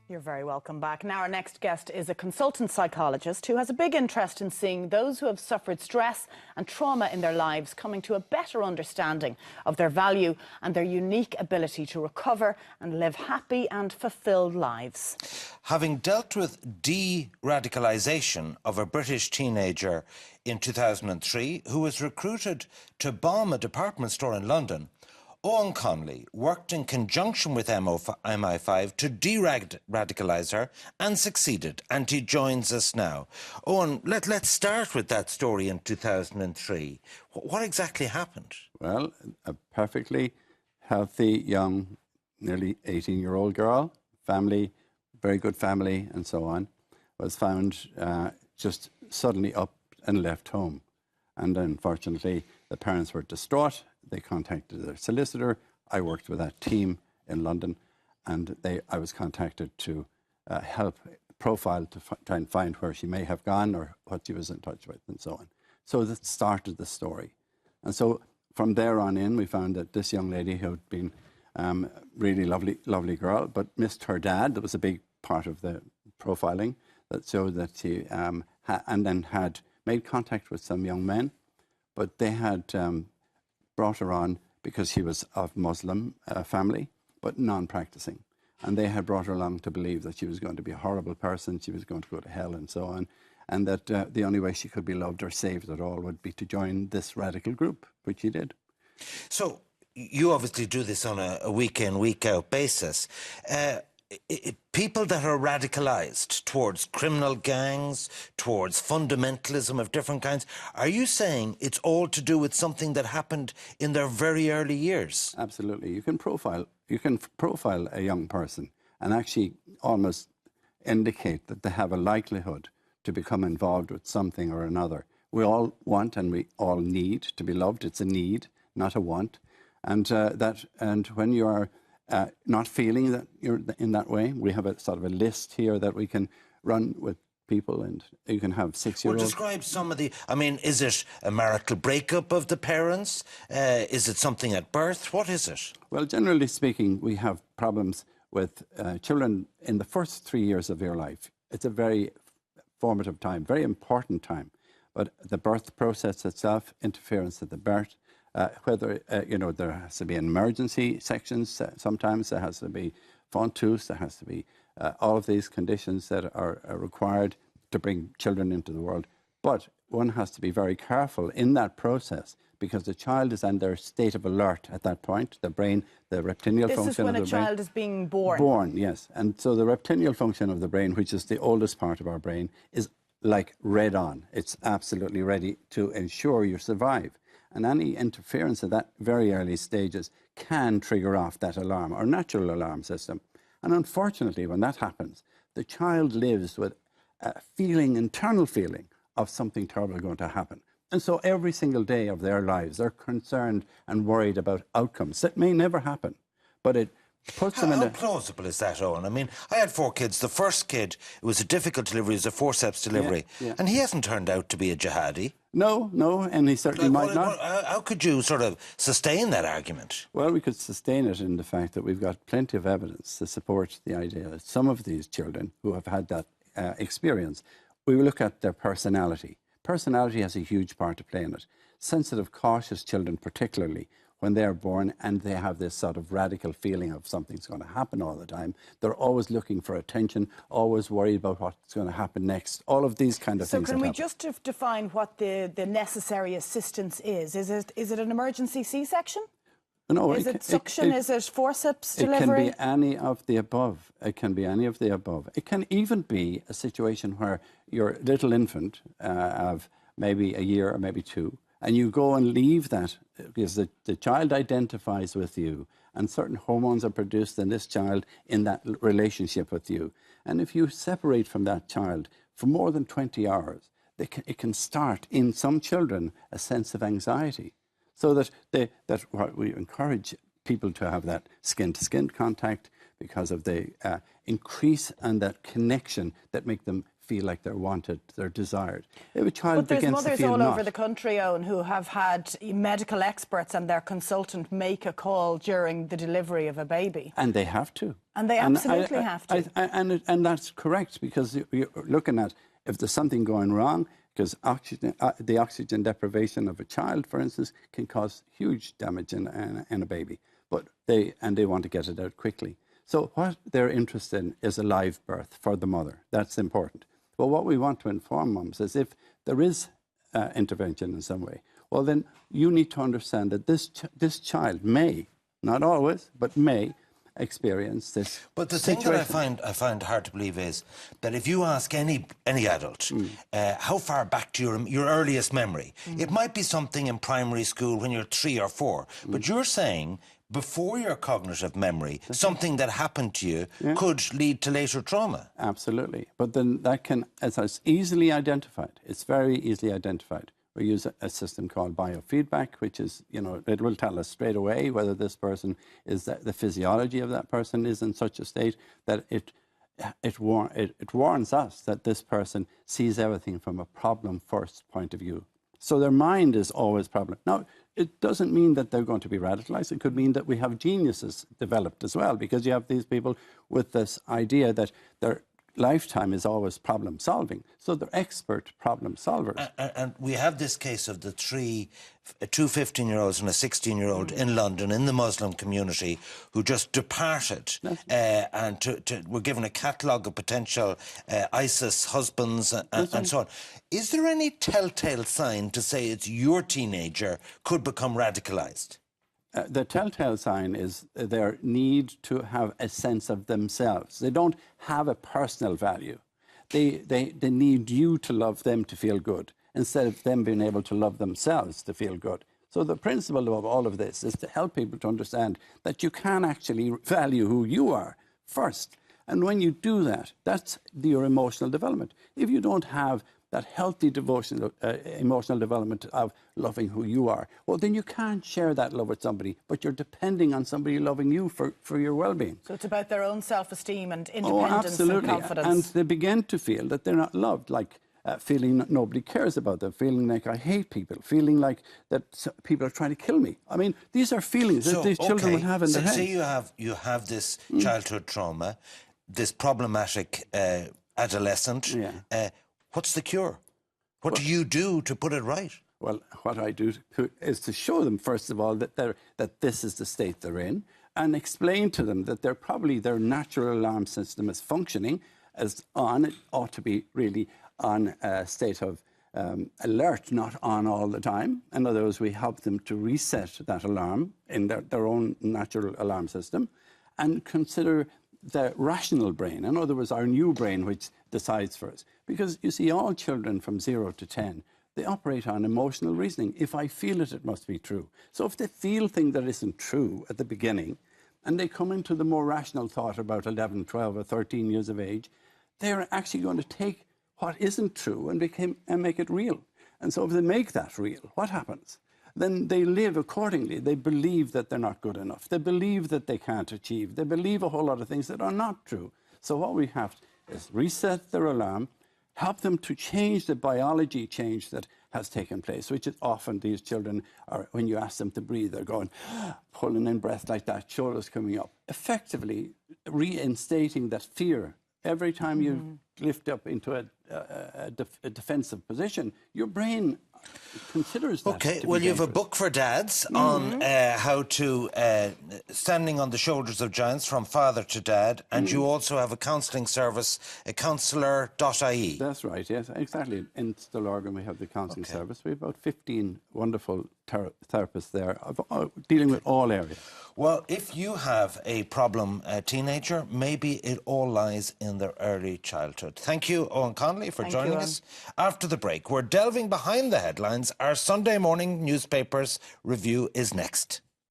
You're very welcome back. Now our next guest is a consultant psychologist who has a big interest in seeing those who have suffered stress and trauma in their lives coming to a better understanding of their value and their unique ability to recover and live happy and fulfilled lives. Having dealt with de-radicalisation of a British teenager in 2003 who was recruited to bomb a department store in London, Owen Connolly worked in conjunction with MI5 to de-radicalise her and succeeded, and he joins us now. Owen, let's start with that story in 2003. What exactly happened? Well, a perfectly healthy, young, nearly 18-year-old girl, family, very good family and so on, was found just suddenly up and left home. And unfortunately, the parents were distraught. They contacted their solicitor. I worked with that team in London, and I was contacted to help profile to try and find where she may have gone or what she was in touch with and so on. So that started the story. And so from there on in, we found that this young lady who had been really lovely girl, but missed her dad. That was a big part of the profiling that showed that she, and then had made contact with some young men, but they had brought her on because she was of Muslim family, but non-practicing. And they had brought her along to believe that she was going to be a horrible person, she was going to go to hell and so on, and that the only way she could be loved or saved at all would be to join this radical group, which she did. So you obviously do this on a week-in, week-out basis. People that are radicalised towards criminal gangs, towards fundamentalism of different kinds, are you saying it's all to do with something that happened in their very early years? Absolutely. You can profile a young person and actually almost indicate that they have a likelihood to become involved with something or another. We all want and we all need to be loved. It's a need, not a want. And when you are not feeling that you're in that way, we have a sort of a list here that we can run with people, and you can have 6-year-olds. Well, describe some of the... I mean, is it a marital breakup of the parents? Is it something at birth? What is it? Well, generally speaking, we have problems with children in the first 3 years of their life. It's a very formative time, very important time. But the birth process itself, interference at the birth, whether, there has to be an emergency sections, sometimes there has to be fontus, there has to be all of these conditions that are required to bring children into the world. But one has to be very careful in that process because the child is in their state of alert at that point. The brain, the reptilian function of the brain... This is when a child is being born. Born, yes. And so the reptilian function of the brain, which is the oldest part of our brain, is like red on. It's absolutely ready to ensure you survive. And any interference at that very early stages can trigger off that alarm, or natural alarm system. And unfortunately, when that happens, the child lives with a feeling, internal feeling, of something terrible going to happen. And so every single day of their lives, they're concerned and worried about outcomes that may never happen. But it puts them in How plausible is that, Owen? I mean, I had 4 kids. The first kid, it was a difficult delivery, it was a forceps delivery. Yeah. And he hasn't turned out to be a jihadi. No, and he certainly might not. How could you sort of sustain that argument? Well, we could sustain it in the fact that we've got plenty of evidence to support the idea that some of these children who have had that experience, we will look at their personality. Personality has a huge part to play in it. Sensitive, cautious children particularly, when they're born and they have this sort of radical feeling of something's going to happen all the time, they're always looking for attention, always worried about what's going to happen next. All of these kind of things. So can we just define what the necessary assistance is? Is it an emergency C-section? No, is it suction? Is it forceps delivery? It can be any of the above. It can be any of the above. It can even be a situation where your little infant of maybe a year or maybe 2, and you go and leave that because the child identifies with you and certain hormones are produced in this child in that relationship with you. And if you separate from that child for more than 20 hours, it can start in some children a sense of anxiety. So that what we encourage people to have that skin-to-skin contact because of the increase and that connection that make them feel like they're wanted, they're desired. If a child but there's begins to mothers feel all not, over the country, Owen, who have had medical experts and their consultant make a call during the delivery of a baby. And they have to. And they absolutely have to. And that's correct, because you're looking at if there's something going wrong, because the oxygen deprivation of a child, for instance, can cause huge damage in a baby. But they want to get it out quickly. So what they're interested in is a live birth for the mother. That's important. But what we want to inform mums is if there is intervention in some way, well, then you need to understand that this child may, not always, but may experience this. But the thing that I find hard to believe is that if you ask any adult how far back to your earliest memory, it might be something in primary school when you're 3 or 4, but you're saying before your cognitive memory, something that happened to you could lead to later trauma. Absolutely. But then that can, as it's easily identified, it's very easily identified. We use a system called biofeedback, which is, it will tell us straight away whether this person is, the physiology of that person is in such a state that it warns us that this person sees everything from a problem first point of view. So their mind is always problem. Now, it doesn't mean that they're going to be radicalized. It could mean that we have geniuses developed as well, because you have these people with this idea that their lifetime is always problem solving. So they're expert problem solvers. And we have this case of the two 15-year-olds and a 16-year-old in London, in the Muslim community, who just departed and were given a catalogue of potential ISIS husbands and so on. Is there any telltale sign to say it's your teenager could become radicalised? The telltale sign is their need to have a sense of themselves. They don't have a personal value. They need you to love them to feel good, instead of them being able to love themselves to feel good. So the principle of all of this is to help people to understand that you can actually value who you are first. And when you do that, that's your emotional development. If you don't have that healthy emotional development of loving who you are, well, then you can't share that love with somebody, but you're depending on somebody loving you for your well-being. So it's about their own self-esteem and independence and confidence. And they begin to feel that they're not loved, like feeling nobody cares about them, feeling like I hate people, feeling like that people are trying to kill me. I mean, these are feelings that these children will have in their heads. Say you have this childhood trauma, this problematic adolescent. What's the cure? What do you do to put it right? Well, what I do is to show them, first of all, that this is the state they're in, and explain to them that their natural alarm system is functioning as on. It ought to be really on a state of alert, not on all the time. In other words, we help them to reset that alarm in their own natural alarm system, and consider the rational brain, in other words, our new brain, which decides for us. Because, you see, all children from 0 to 10, they operate on emotional reasoning. If I feel it, it must be true. So if they feel things that isn't true at the beginning, and they come into the more rational thought about 11, 12, or 13 years of age, they're actually going to take what isn't true and make it real. And so if they make that real, what happens? Then they live accordingly. They believe that they're not good enough. They believe that they can't achieve. They believe a whole lot of things that are not true. So what we have is reset their alarm, help them to change the biology change that has taken place, which is often these children are, when you ask them to breathe, they're going, pulling in breath like that, shoulders coming up. Effectively reinstating that fear. Every time you lift up into a defensive position, your brain considers that. Okay, well, you have a book for dads on how to standing on the shoulders of giants from father to dad, and you also have a counselling service, a counsellor.ie. That's right, yes, exactly. In Stillorgan we have the counselling service. We have about 15 wonderful therapists there dealing with all areas. Well, if you have a problem teenager, maybe it all lies in their early childhood. Thank you, Owen Connolly, for joining us. After the break, we're delving behind the headlines. Our Sunday morning newspapers review is next.